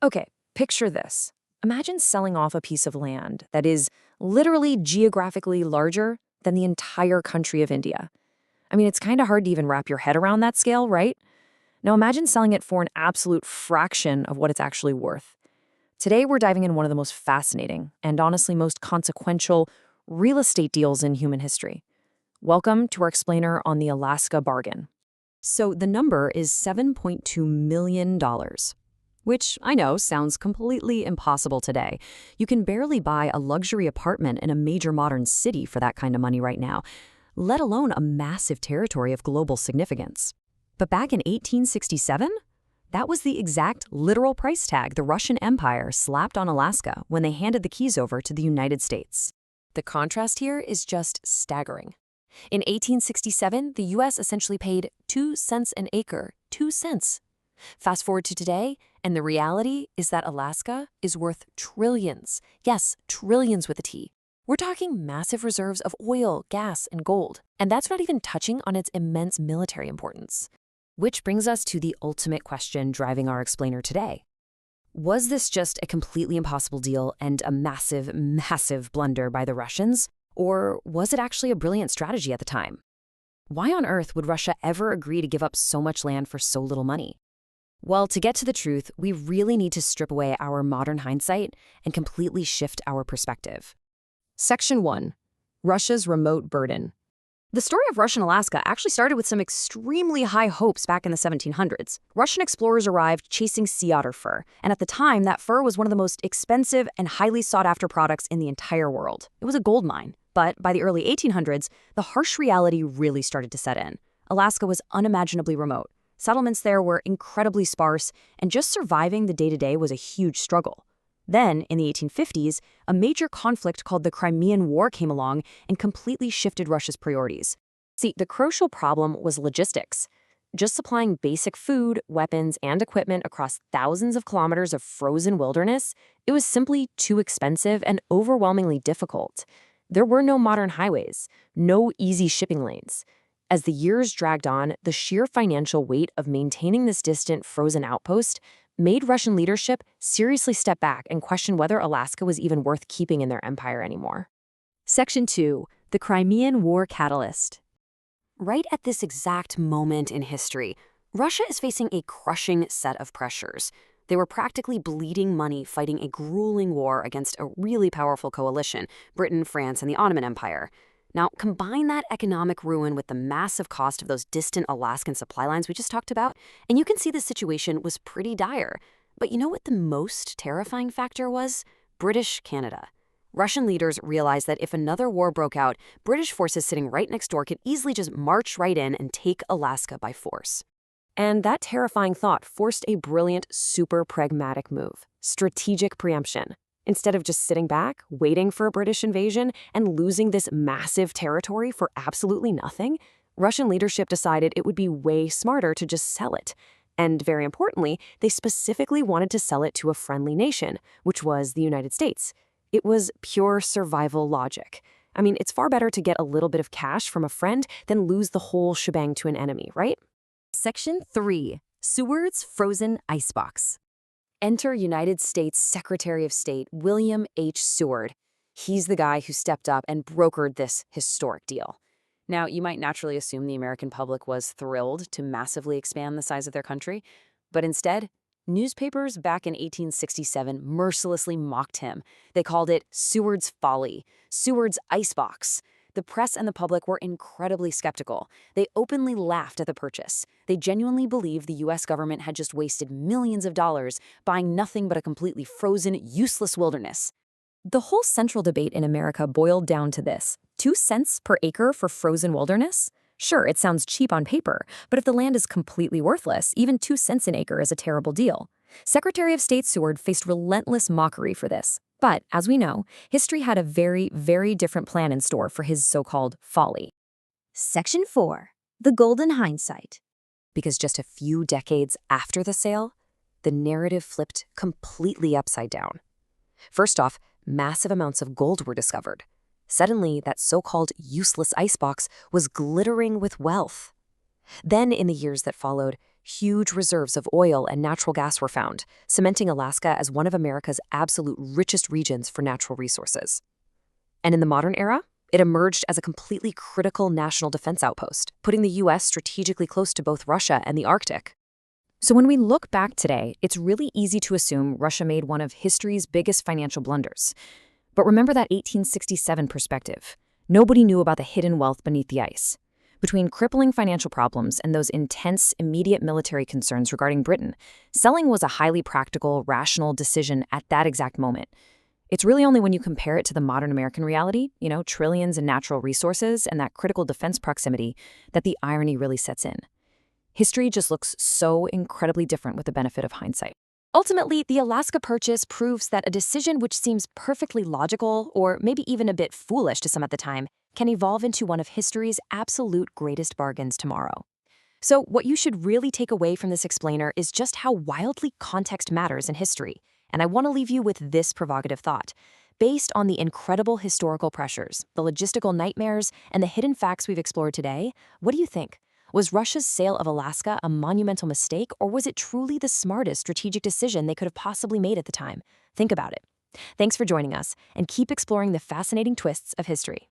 Okay, picture this. Imagine selling off a piece of land that is literally geographically larger than the entire country of India. I mean, it's kind of hard to even wrap your head around that scale, right? Now imagine selling it for an absolute fraction of what it's actually worth. Today, we're diving in one of the most fascinating and honestly most consequential real estate deals in human history. Welcome to our explainer on the Alaska bargain. So the number is $7.2 million, which I know sounds completely impossible today. You can barely buy a luxury apartment in a major modern city for that kind of money right now, let alone a massive territory of global significance. But back in 1867, that was the exact literal price tag the Russian Empire slapped on Alaska when they handed the keys over to the United States. The contrast here is just staggering. In 1867, the U.S. essentially paid 2 cents an acre, 2 cents. Fast forward to today, and the reality is that Alaska is worth trillions. Yes, trillions with a T. We're talking massive reserves of oil, gas, and gold. And that's not even touching on its immense military importance. Which brings us to the ultimate question driving our explainer today. Was this just a completely impossible deal and a massive, massive blunder by the Russians? Or was it actually a brilliant strategy at the time? Why on earth would Russia ever agree to give up so much land for so little money? Well, to get to the truth, we really need to strip away our modern hindsight and completely shift our perspective. Section 1. Russia's remote burden. The story of Russian Alaska actually started with some extremely high hopes back in the 1700s. Russian explorers arrived chasing sea otter fur, and at the time, that fur was one of the most expensive and highly sought-after products in the entire world. It was a gold mine. But by the early 1800s, the harsh reality really started to set in. Alaska was unimaginably remote. Settlements there were incredibly sparse, and just surviving the day-to-day was a huge struggle. Then, in the 1850s, a major conflict called the Crimean War came along and completely shifted Russia's priorities. See, the crucial problem was logistics. Just supplying basic food, weapons, and equipment across thousands of kilometers of frozen wilderness, it was simply too expensive and overwhelmingly difficult. There were no modern highways, no easy shipping lanes. As the years dragged on, the sheer financial weight of maintaining this distant, frozen outpost made Russian leadership seriously step back and question whether Alaska was even worth keeping in their empire anymore. Section 2. The Crimean War Catalyst. Right at this exact moment in history, Russia is facing a crushing set of pressures. They were practically bleeding money fighting a grueling war against a really powerful coalition, Britain, France, and the Ottoman Empire. Now, combine that economic ruin with the massive cost of those distant Alaskan supply lines we just talked about, and you can see the situation was pretty dire. But you know what the most terrifying factor was? British Canada. Russian leaders realized that if another war broke out, British forces sitting right next door could easily just march right in and take Alaska by force. And that terrifying thought forced a brilliant, super pragmatic move: strategic preemption. Instead of just sitting back, waiting for a British invasion, and losing this massive territory for absolutely nothing, Russian leadership decided it would be way smarter to just sell it. And very importantly, they specifically wanted to sell it to a friendly nation, which was the United States. It was pure survival logic. I mean, it's far better to get a little bit of cash from a friend than lose the whole shebang to an enemy, right? Section 3. Seward's Frozen Icebox. Enter United States Secretary of State William H. Seward. He's the guy who stepped up and brokered this historic deal. Now, you might naturally assume the American public was thrilled to massively expand the size of their country, but instead, newspapers back in 1867 mercilessly mocked him. They called it Seward's Folly, Seward's Icebox. The press and the public were incredibly skeptical. They openly laughed at the purchase. They genuinely believed the U.S. government had just wasted millions of dollars buying nothing but a completely frozen, useless wilderness. The whole central debate in America boiled down to this: 2 cents per acre for frozen wilderness? Sure, it sounds cheap on paper, but if the land is completely worthless, even 2 cents an acre is a terrible deal. Secretary of State Seward faced relentless mockery for this. But, as we know, history had a very, very different plan in store for his so-called folly. Section 4. The Golden Hindsight. Because just a few decades after the sale, the narrative flipped completely upside down. First off, massive amounts of gold were discovered. Suddenly, that so-called useless icebox was glittering with wealth. Then, in the years that followed, Huge reserves of oil and natural gas were found, cementing Alaska as one of America's absolute richest regions for natural resources. And in the modern era, it emerged as a completely critical national defense outpost, putting the U.S. strategically close to both Russia and the Arctic. So when we look back today, it's really easy to assume Russia made one of history's biggest financial blunders. But remember that 1867 perspective. Nobody knew about the hidden wealth beneath the ice. Between crippling financial problems and those intense, immediate military concerns regarding Britain, selling was a highly practical, rational decision at that exact moment. It's really only when you compare it to the modern American reality, trillions in natural resources and that critical defense proximity, that the irony really sets in. History just looks so incredibly different with the benefit of hindsight. Ultimately, the Alaska Purchase proves that a decision which seems perfectly logical, or maybe even a bit foolish to some at the time, can evolve into one of history's absolute greatest bargains tomorrow. So what you should really take away from this explainer is just how wildly context matters in history. And I want to leave you with this provocative thought. Based on the incredible historical pressures, the logistical nightmares, and the hidden facts we've explored today, what do you think? Was Russia's sale of Alaska a monumental mistake, or was it truly the smartest strategic decision they could have possibly made at the time? Think about it. Thanks for joining us, and keep exploring the fascinating twists of history.